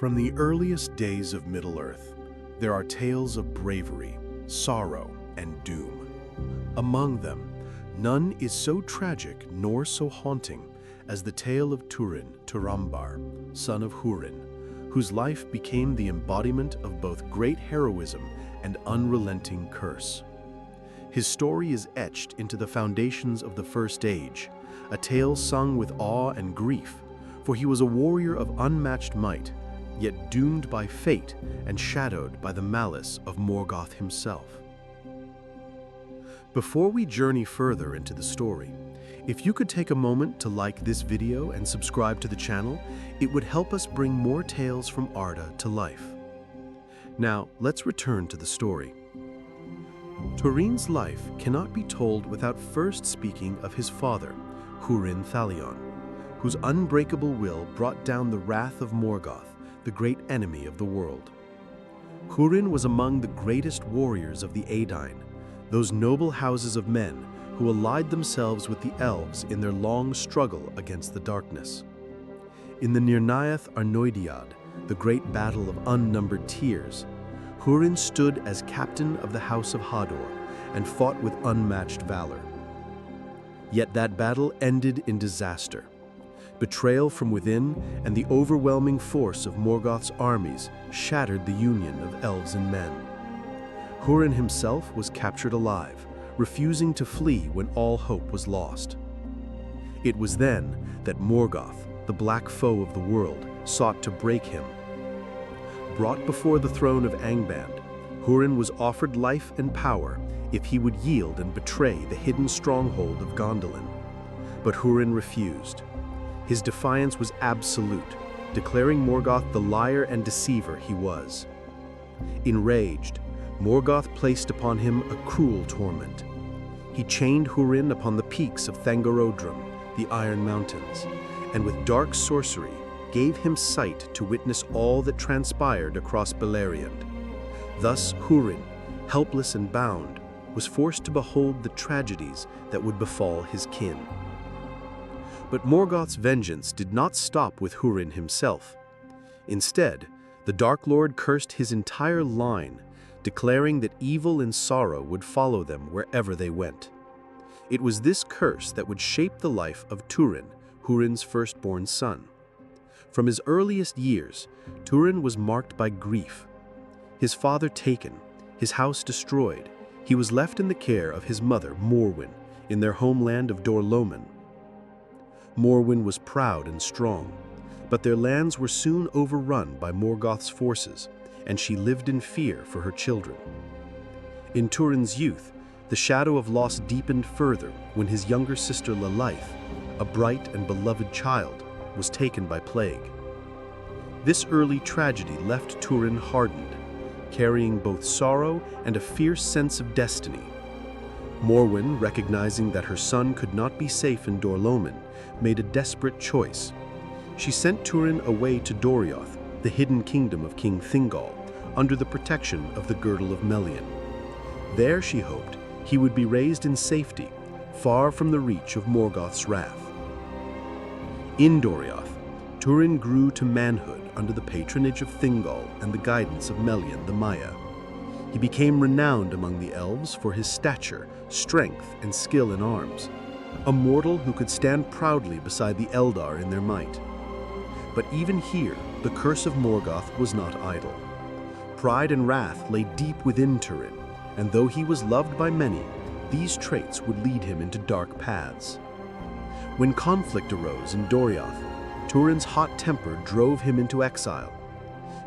From the earliest days of Middle-earth, there are tales of bravery, sorrow, and doom. Among them, none is so tragic nor so haunting as the tale of Túrin Turambar, son of Húrin, whose life became the embodiment of both great heroism and unrelenting curse. His story is etched into the foundations of the First Age, a tale sung with awe and grief, for he was a warrior of unmatched might, yet doomed by fate and shadowed by the malice of Morgoth himself. Before we journey further into the story, if you could take a moment to like this video and subscribe to the channel, it would help us bring more tales from Arda to life. Now, let's return to the story. Túrin's life cannot be told without first speaking of his father, Húrin, whose unbreakable will brought down the wrath of Morgoth, the great enemy of the world. Húrin was among the greatest warriors of the Aedain, those noble houses of men who allied themselves with the elves in their long struggle against the darkness. In the Nirnaeth Arnoediad, the great battle of unnumbered tears, Húrin stood as captain of the House of Hador and fought with unmatched valor. Yet that battle ended in disaster. Betrayal from within and the overwhelming force of Morgoth's armies shattered the union of elves and men. Húrin himself was captured alive, refusing to flee when all hope was lost. It was then that Morgoth, the black foe of the world, sought to break him. Brought before the throne of Angband, Húrin was offered life and power if he would yield and betray the hidden stronghold of Gondolin. But Húrin refused. His defiance was absolute, declaring Morgoth the liar and deceiver he was. Enraged, Morgoth placed upon him a cruel torment. He chained Húrin upon the peaks of Thangorodrim, the Iron Mountains, and with dark sorcery gave him sight to witness all that transpired across Beleriand. Thus Húrin, helpless and bound, was forced to behold the tragedies that would befall his kin. But Morgoth's vengeance did not stop with Húrin himself. Instead, the Dark Lord cursed his entire line, declaring that evil and sorrow would follow them wherever they went. It was this curse that would shape the life of Túrin, Húrin's firstborn son. From his earliest years, Túrin was marked by grief. His father taken, his house destroyed, he was left in the care of his mother, Morwen, in their homeland of Dor-lómin. Morwen was proud and strong, but their lands were soon overrun by Morgoth's forces, and she lived in fear for her children. In Túrin's youth, the shadow of loss deepened further when his younger sister Lalaith, a bright and beloved child, was taken by plague. This early tragedy left Túrin hardened, carrying both sorrow and a fierce sense of destiny. Morwen, recognizing that her son could not be safe in Dor-lómin, made a desperate choice. She sent Túrin away to Doriath, the hidden kingdom of King Thingol, under the protection of the Girdle of Melian. There, she hoped, he would be raised in safety, far from the reach of Morgoth's wrath. In Doriath, Túrin grew to manhood under the patronage of Thingol and the guidance of Melian the Maya. He became renowned among the elves for his stature, strength, and skill in arms, a mortal who could stand proudly beside the Eldar in their might. But even here, the curse of Morgoth was not idle. Pride and wrath lay deep within Túrin, and though he was loved by many, these traits would lead him into dark paths. When conflict arose in Doriath, Túrin's hot temper drove him into exile.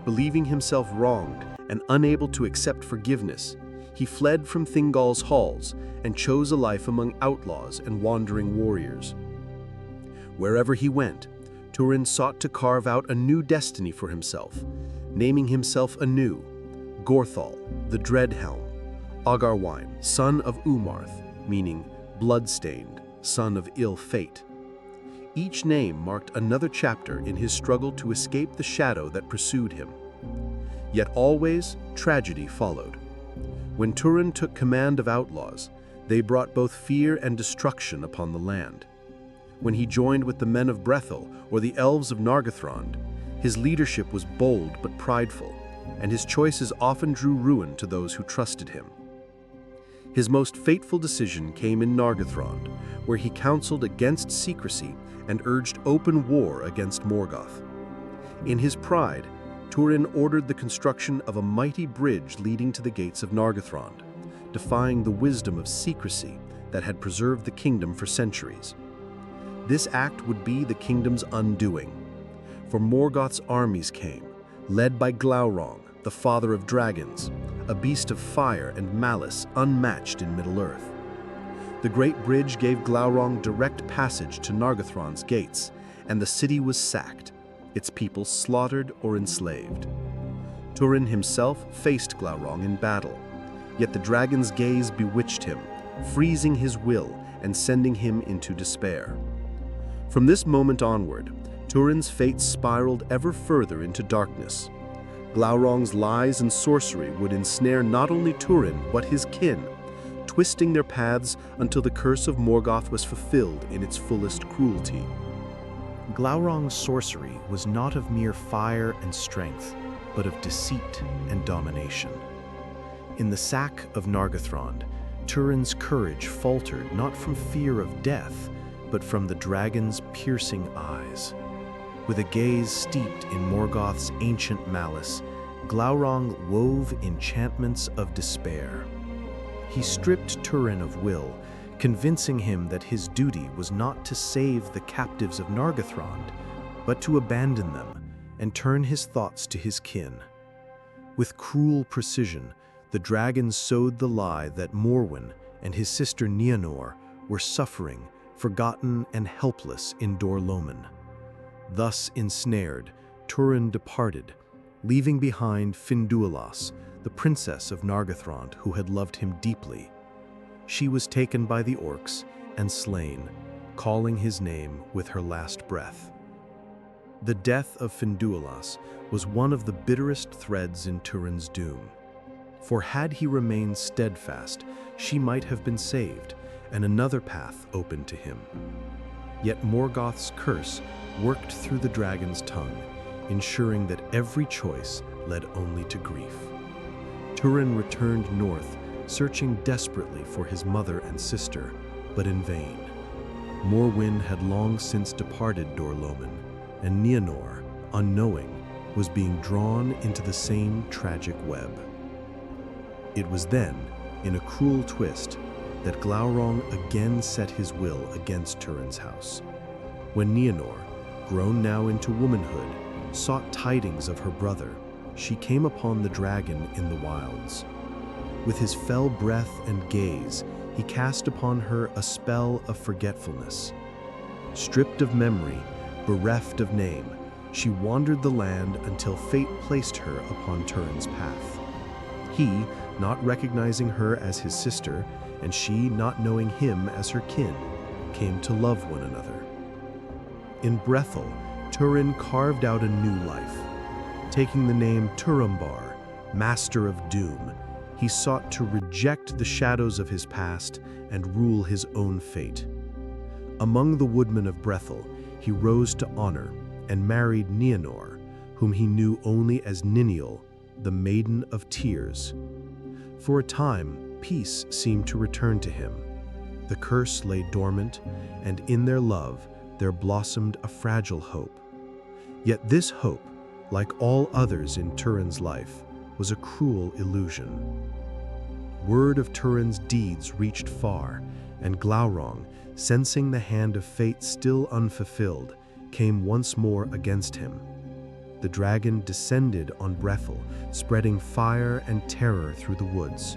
Believing himself wronged and unable to accept forgiveness, he fled from Thingol's halls and chose a life among outlaws and wandering warriors. Wherever he went, Túrin sought to carve out a new destiny for himself, naming himself anew Gorthal, the Dreadhelm, Agarwine, son of Umarth, meaning blood-stained, son of ill fate. Each name marked another chapter in his struggle to escape the shadow that pursued him. Yet always, tragedy followed. When Túrin took command of outlaws, they brought both fear and destruction upon the land. When he joined with the men of Brethil or the elves of Nargothrond, His leadership was bold but prideful, and his choices often drew ruin to those who trusted him. His most fateful decision came in Nargothrond, where he counseled against secrecy and urged open war against Morgoth. In his pride, Túrin ordered the construction of a mighty bridge leading to the gates of Nargothrond, defying the wisdom of secrecy that had preserved the kingdom for centuries. This act would be the kingdom's undoing, for Morgoth's armies came, led by Glaurung, the father of dragons, a beast of fire and malice unmatched in Middle-earth. The great bridge gave Glaurung direct passage to Nargothrond's gates, and the city was sacked, its people slaughtered or enslaved. Túrin himself faced Glaurung in battle, yet the dragon's gaze bewitched him, freezing his will and sending him into despair. From this moment onward, Túrin's fate spiraled ever further into darkness. Glaurung's lies and sorcery would ensnare not only Túrin, but his kin, twisting their paths until the curse of Morgoth was fulfilled in its fullest cruelty. Glaurung's sorcery was not of mere fire and strength, but of deceit and domination. In the sack of Nargothrond, Túrin's courage faltered not from fear of death, but from the dragon's piercing eyes. With a gaze steeped in Morgoth's ancient malice, Glaurung wove enchantments of despair. He stripped Túrin of will, convincing him that his duty was not to save the captives of Nargothrond, but to abandon them and turn his thoughts to his kin. With cruel precision, the dragon sowed the lie that Morwen and his sister Nienor were suffering, forgotten and helpless in Dor-lómin. Thus ensnared, Túrin departed, leaving behind Finduilas, the princess of Nargothrond who had loved him deeply. She was taken by the orcs and slain, calling his name with her last breath. The death of Finduilas was one of the bitterest threads in Túrin's doom. For had he remained steadfast, she might have been saved, and another path opened to him. Yet Morgoth's curse worked through the dragon's tongue, ensuring that every choice led only to grief. Túrin returned north, searching desperately for his mother and sister, but in vain. Morwen had long since departed Dor-lómin, and Nienor, unknowing, was being drawn into the same tragic web. It was then, in a cruel twist, that Glaurung again set his will against Túrin's house. When Nienor, grown now into womanhood, sought tidings of her brother, she came upon the dragon in the wilds. With his fell breath and gaze, he cast upon her a spell of forgetfulness. Stripped of memory, bereft of name, she wandered the land until fate placed her upon Túrin's path. He, not recognizing her as his sister, and she not knowing him as her kin, came to love one another. In Brethil, Túrin carved out a new life. Taking the name Turambar, Master of Doom, he sought to reject the shadows of his past and rule his own fate. Among the woodmen of Brethil, he rose to honor and married Nienor, whom he knew only as Niniel, the Maiden of Tears. For a time, peace seemed to return to him. The curse lay dormant, and in their love there blossomed a fragile hope. Yet this hope, like all others in Túrin's life, was a cruel illusion. Word of Túrin's deeds reached far, and Glaurung, sensing the hand of fate still unfulfilled, came once more against him. The dragon descended on Brethil, spreading fire and terror through the woods.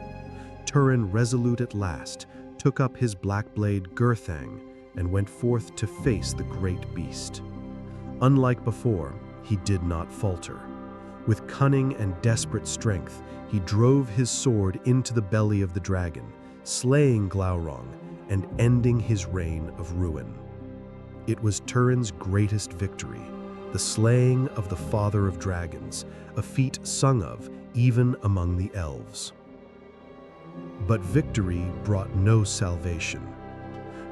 Túrin, resolute at last, took up his black blade Gurthang and went forth to face the great beast. Unlike before, he did not falter. With cunning and desperate strength, he drove his sword into the belly of the dragon, slaying Glaurung and ending his reign of ruin. It was Túrin's greatest victory, the slaying of the father of dragons, a feat sung of even among the elves. But victory brought no salvation,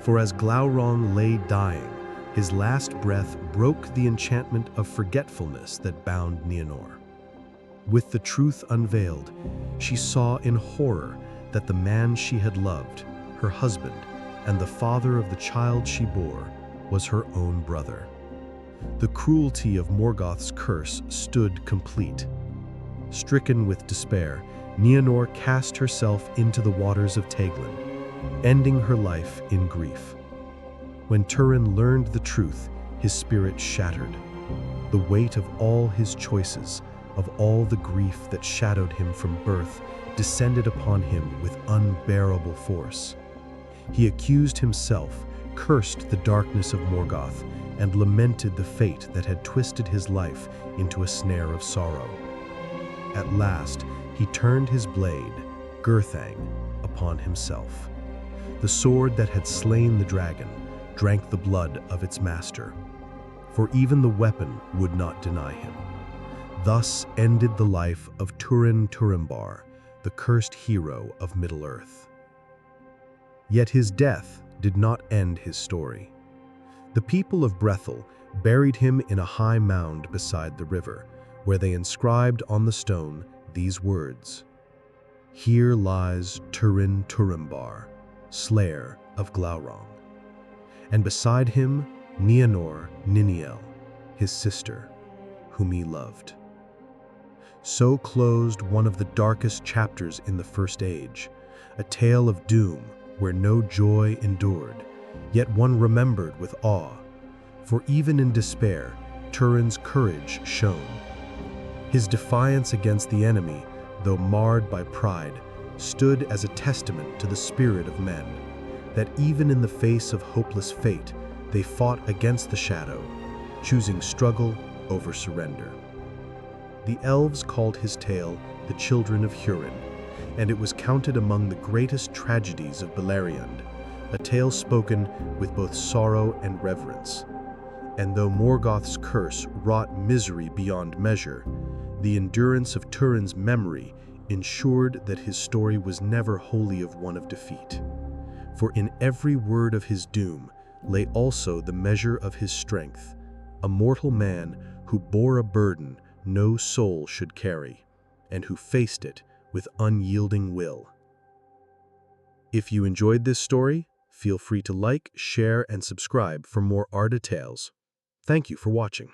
for as Glaurung lay dying, His last breath broke the enchantment of forgetfulness that bound Nienor. With the truth unveiled, she saw in horror that the man she had loved, her husband, and the father of the child she bore, was her own brother. The cruelty of Morgoth's curse stood complete. Stricken with despair, Nienor cast herself into the waters of Teglin, ending her life in grief. When Túrin learned the truth, his spirit shattered. The weight of all his choices, of all the grief that shadowed him from birth, descended upon him with unbearable force. He accused himself, cursed the darkness of Morgoth, and lamented the fate that had twisted his life into a snare of sorrow. At last, he turned his blade, Gurthang, upon himself. The sword that had slain the dragon drank the blood of its master, for even the weapon would not deny him. Thus ended the life of Túrin Turambar, the cursed hero of Middle-earth. Yet his death did not end his story. The people of Brethil buried him in a high mound beside the river, where they inscribed on the stone these words: "Here lies Túrin Turambar, slayer of Glaurung." And beside him, Nienor Niniel, his sister, whom he loved. So closed one of the darkest chapters in the First Age, a tale of doom where no joy endured, yet one remembered with awe. For even in despair, Túrin's courage shone. His defiance against the enemy, though marred by pride, stood as a testament to the spirit of men, that even in the face of hopeless fate, they fought against the shadow, choosing struggle over surrender. The elves called his tale the Children of Húrin, and it was counted among the greatest tragedies of Beleriand, a tale spoken with both sorrow and reverence. And though Morgoth's curse wrought misery beyond measure, the endurance of Túrin's memory ensured that his story was never wholly of one of defeat. For in every word of his doom lay also the measure of his strength, a mortal man who bore a burden no soul should carry, and who faced it with unyielding will. If you enjoyed this story, feel free to like, share, and subscribe for more Arda tales. Thank you for watching.